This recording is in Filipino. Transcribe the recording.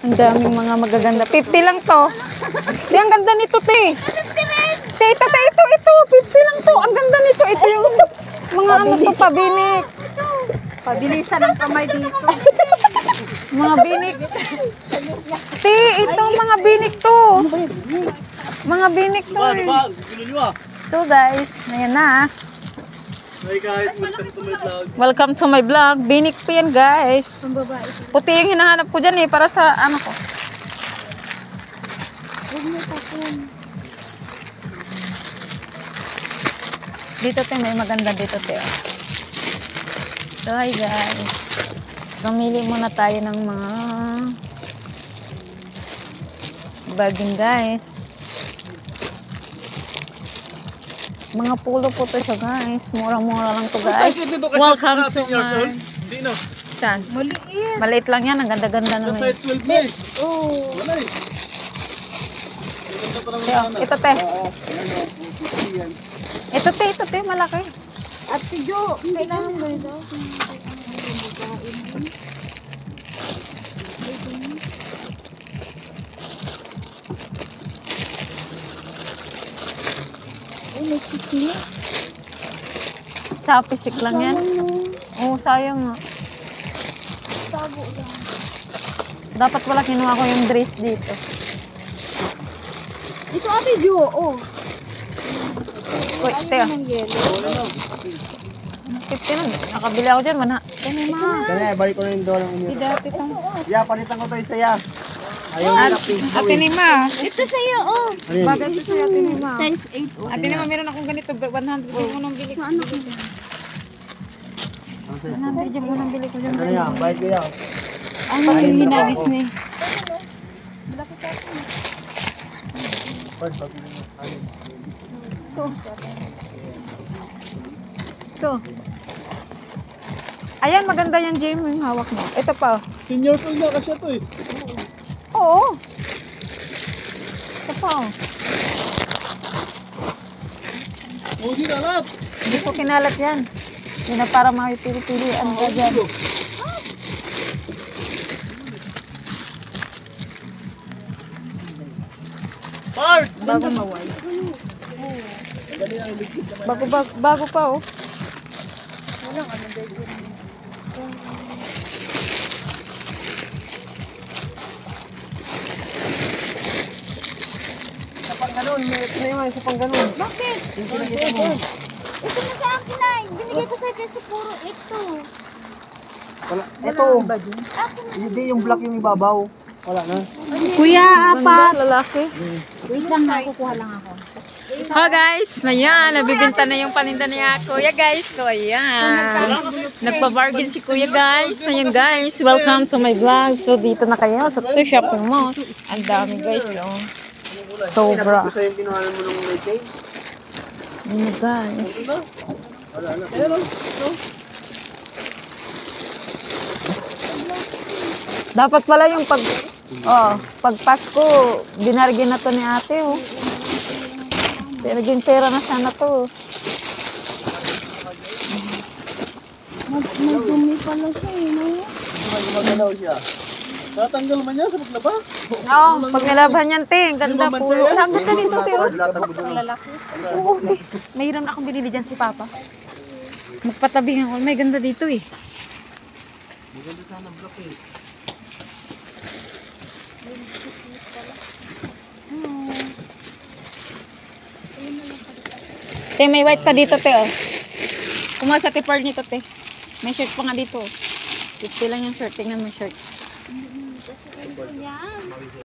Ang daming mga magaganda. 50 lang to. Di, ang ganda nito, te. Te, ito. 50 lang to. Ang ganda nito. Ito yung mga ano to, pabinik. Pabilisan ng kamay dito. Mga binik. Te, ito mga binik to. Mga binik to. So guys, ayan na. Hi guys, welcome to my vlog. Welcome to my vlog. Binik po yan guys. Puti yung hinahanap ko dyan eh. Para sa ano ko. Dito te, may maganda dito te. So hi guys. Pamili muna tayo ng mga bargain guys. Mga pulo po to siya guys. Mura-mura lang to guys. Welcome to my... Hindi no. Saan? Maliit. Maliit lang yan. Ang ganda-ganda naman. Size 12 na eh. Oh. Wala eh. Ito te. Ito te. Malaki. At si Jo, kailangan mo ito. Ay, may kismis. Chapisik lang yan. Oo, sayang nga. Tago lang. Dapat wala kinuha ko yung dress dito. Ito ate Jo, oh. Uy, te. Ng yelo. 50 lang. Nakabili ako dyan. Kani ma. Kaya, balik ko na yung dolang Di umiro. dati tang. Ya, palitan ko to isa ya. Ayaw nila pink Ate ni ma. Ito sa'yo, oh. Ano yun? Bagay ito sa'yo, ate ni ma. Size 8, oh. Ate ni ma, meron akong ganito. 100 yung unang bili ko. Ano ko? 100 yung unang bili ko dyan. Ano yan? Bayad ko yan. Ang yung hinagis ni. Ito. Ayan, maganda yan, Jim, yung hawak mo. Ito pa. 10 years old na kasi ito eh. Oo. Ito pa. Hindi na lahat. Hindi ko kinalat yan. Hindi na para makipili-pilian ka dyan. Parts! Bago maway. Bago pa, oh. Sa pang ganun, meron na yung sa pang ganun. Bakit? Yung pinakita mo. Ito na sa akin ay. Binigay ko sa'yo kasi puro ito. Wala. Ito. Hindi yung black yung ibabaw. Wala na. Kuya, Ganda, lalaki. Wait lang, nakukuha lang ako. Oh guys, ayan, nabibinta na yung paninda niya kuya guys. So ayan, nagpa-bargain si kuya guys. Ayan guys, welcome to my vlog. So dito na kayo sa to shopping mall. Ang dami guys, oh. Sobra. Gusto yung kinuhanan mo nung may change? Ano guys. Wala na. Pero, no? Dapat pala yung pag Pasko, binargin na to ni ate, oh. Naging pera na sana to. May dumi pala siya, no? Magalaw siya. Tatanggal man niya sa paglaba? Oo, pag nilaban yan, te. Ang ganda Hindi mo pulo. mancha yan? Ang ganda dito, te, oh. Ang Lalaki. Oo, te. Mayroon na akong binili dyan si Papa. Magpatabingan ko. May ganda dito, eh. Maganda sana block eh. Te, may white pa dito, te, oh. Kumuha sa tipar nito, te. May shirt pa nga dito. 50 lang yung shirt. Tingnan mo yung shirt. Yan.